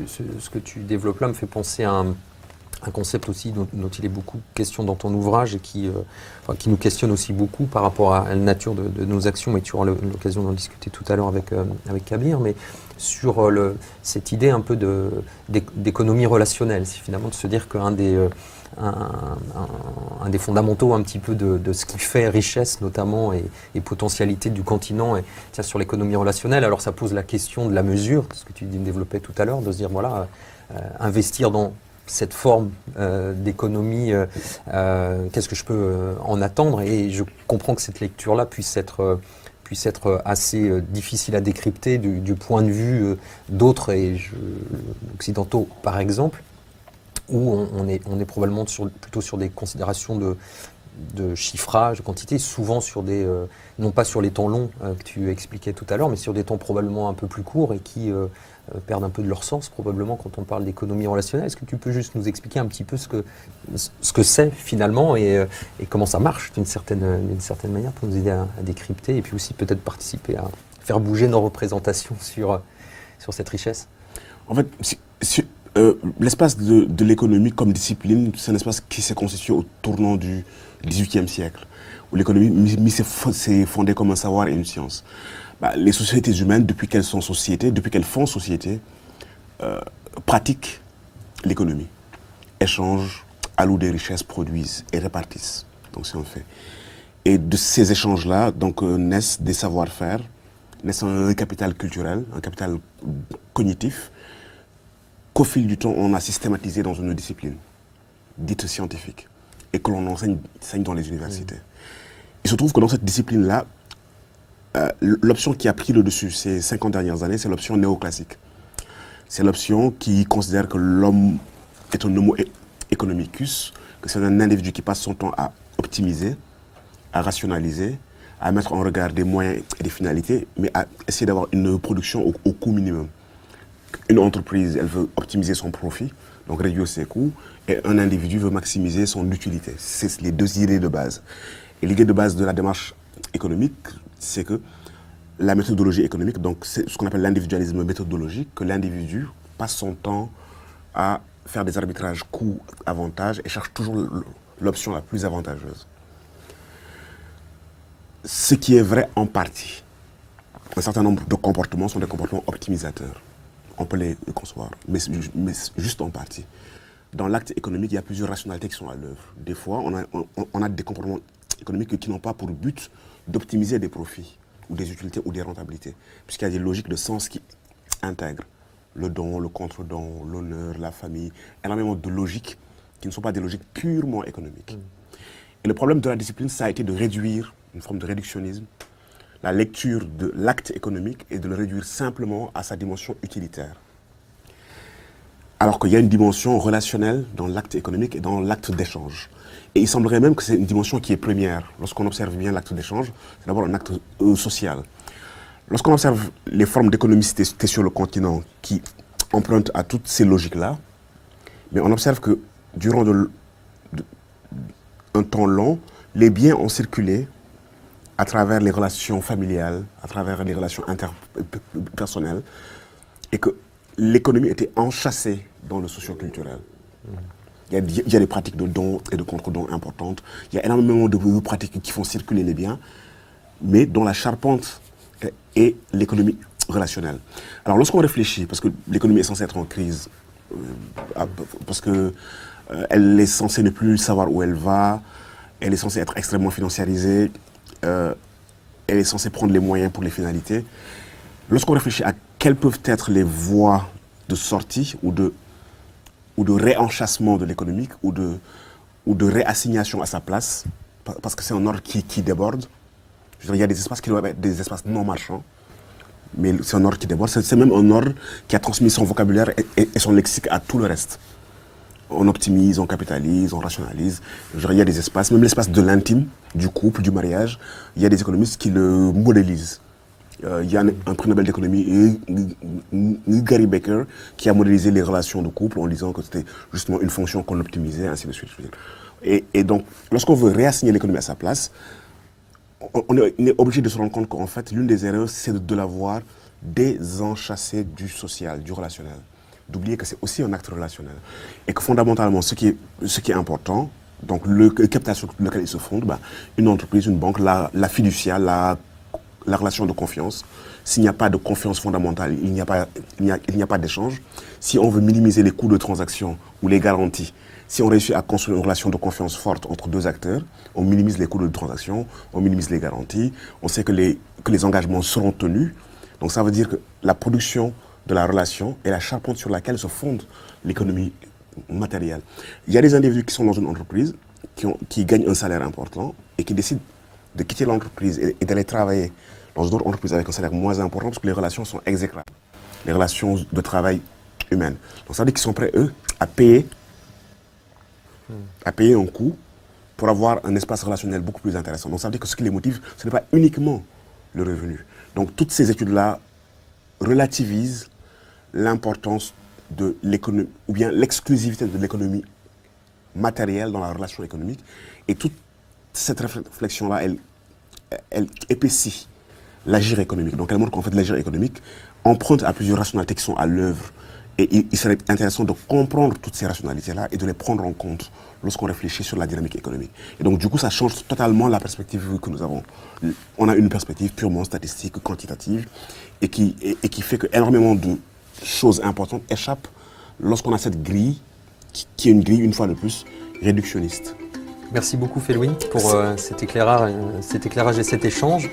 ce que tu développes là me fait penser à un concept aussi dont il est beaucoup question dans ton ouvrage et qui nous questionne aussi beaucoup par rapport à la nature de nos actions, et tu auras l'occasion d'en discuter tout à l'heure avec Kabir, mais sur cette idée un peu d'économie relationnelle, c'est finalement de se dire qu'un des fondamentaux un petit peu de ce qui fait richesse notamment et potentialité du continent tient sur l'économie relationnelle. Alors ça pose la question de la mesure, ce que tu développais tout à l'heure, de se dire voilà, investir dans cette forme d'économie, qu'est-ce que je peux en attendre? Et je comprends que cette lecture-là puisse être assez difficile à décrypter du point de vue d'autres occidentaux, par exemple, où on est probablement plutôt sur des considérations de chiffrage, de quantité, souvent sur non pas sur les temps longs que tu expliquais tout à l'heure, mais sur des temps probablement un peu plus courts et qui perdent un peu de leur sens probablement quand on parle d'économie relationnelle. Est-ce que tu peux juste nous expliquer un petit peu ce que c'est finalement et comment ça marche d'une certaine manière pour nous aider à décrypter et puis aussi peut-être participer à faire bouger nos représentations sur cette richesse? En fait, l'espace de l'économie comme discipline, c'est un espace qui s'est constitué au tournant du XVIIIe siècle, où l'économie s'est fondée comme un savoir et une science. Les sociétés humaines, depuis qu'elles font société, pratiquent l'économie, échangent, allouent des richesses, produisent et répartissent. Donc c'est un fait. Et de ces échanges-là, donc naissent des savoir-faire, naissent un capital culturel, un capital cognitif, qu'au fil du temps, on a systématisé dans une discipline dite scientifique et que l'on enseigne dans les universités. Il se trouve que dans cette discipline-là, l'option qui a pris le dessus ces 50 dernières années, c'est l'option néoclassique. C'est l'option qui considère que l'homme est un homo economicus, que c'est un individu qui passe son temps à optimiser, à rationaliser, à mettre en regard des moyens et des finalités, mais à essayer d'avoir une production au coût minimum. Une entreprise, elle veut optimiser son profit, donc réduire ses coûts, et un individu veut maximiser son utilité. C'est les deux idées de base. Et l'idée de base de la démarche économique, c'est que la méthodologie économique, donc c'est ce qu'on appelle l'individualisme méthodologique, que l'individu passe son temps à faire des arbitrages coûts-avantages et cherche toujours l'option la plus avantageuse. Ce qui est vrai en partie. Un certain nombre de comportements sont des comportements optimisateurs. On peut les concevoir, mais juste en partie. Dans l'acte économique, il y a plusieurs rationalités qui sont à l'œuvre. Des fois, on a des comportements économiques qui n'ont pas pour but d'optimiser des profits, ou des utilités, ou des rentabilités, puisqu'il y a des logiques de sens qui intègrent le don, le contre-don, l'honneur, la famille, énormément de logiques qui ne sont pas des logiques purement économiques. Et le problème de la discipline, ça a été de réduire, une forme de réductionnisme, la lecture de l'acte économique et de le réduire simplement à sa dimension utilitaire. Alors qu'il y a une dimension relationnelle dans l'acte économique et dans l'acte d'échange. Et il semblerait même que c'est une dimension qui est première. Lorsqu'on observe bien l'acte d'échange, c'est d'abord un acte social. Lorsqu'on observe les formes d'économie citées sur le continent qui empruntent à toutes ces logiques-là, mais on observe que durant un temps long, les biens ont circulé à travers les relations familiales, à travers les relations interpersonnelles, et que l'économie était enchâssée dans le socio-culturel. Il y a des pratiques de dons et de contre-dons importantes, il y a énormément de pratiques qui font circuler les biens, mais dont la charpente est l'économie relationnelle. Alors lorsqu'on réfléchit, parce que l'économie est censée être en crise, parce que elle est censée ne plus savoir où elle va, elle est censée être extrêmement financiarisée, elle est censée prendre les moyens pour les finalités. Lorsqu'on réfléchit à quelles peuvent être les voies de sortie ou de réenchâssement de l'économique ou de réassignation à sa place, parce que c'est un ordre qui déborde. Je veux dire, il y a des espaces qui doivent être des espaces non marchands, mais c'est un ordre qui déborde. C'est même un ordre qui a transmis son vocabulaire et son lexique à tout le reste. On optimise, on capitalise, on rationalise. Genre, il y a des espaces, même l'espace de l'intime, du couple, du mariage, il y a des économistes qui le modélisent. Il y a un prix Nobel d'économie, Gary Becker, qui a modélisé les relations de couple en disant que c'était justement une fonction qu'on optimisait, ainsi de suite. Et donc, lorsqu'on veut réassigner l'économie à sa place, on est obligé de se rendre compte qu'en fait, l'une des erreurs, c'est de l'avoir désenchâssée du social, du relationnel. d'oublier que c'est aussi un acte relationnel. Et que fondamentalement, ce qui est important, donc le capital sur lequel il se fonde, une entreprise, une banque, la fiducia, la relation de confiance. S'il n'y a pas de confiance fondamentale, il n'y a pas d'échange. Si on veut minimiser les coûts de transaction ou les garanties, si on réussit à construire une relation de confiance forte entre deux acteurs, on minimise les coûts de transaction, on minimise les garanties, on sait que les engagements seront tenus. Donc ça veut dire que la production de la relation est la charpente sur laquelle se fonde l'économie matérielle. Il y a des individus qui sont dans une entreprise, qui gagnent un salaire important et qui décident de quitter l'entreprise et d'aller travailler dans une autre entreprise avec un salaire moins important parce que les relations sont exécrables, les relations de travail humaines. Donc ça veut dire qu'ils sont prêts, eux, à payer un coût pour avoir un espace relationnel beaucoup plus intéressant. Donc ça veut dire que ce qui les motive, ce n'est pas uniquement le revenu. Donc toutes ces études-là relativisent l'importance de l'économie, ou bien l'exclusivité de l'économie matérielle dans la relation économique. Et toute cette réflexion-là, elle épaissit l'agir économique. Donc elle montre qu'en fait l'agir économique emprunte à plusieurs rationalités qui sont à l'œuvre. Et il serait intéressant de comprendre toutes ces rationalités-là et de les prendre en compte lorsqu'on réfléchit sur la dynamique économique. Et donc du coup, ça change totalement la perspective que nous avons. On a une perspective purement statistique, quantitative, et qui fait qu'énormément de choses importantes échappent lorsqu'on a cette grille, qui est une grille, une fois de plus, réductionniste. Merci beaucoup Felwine pour cet éclairage et cet échange.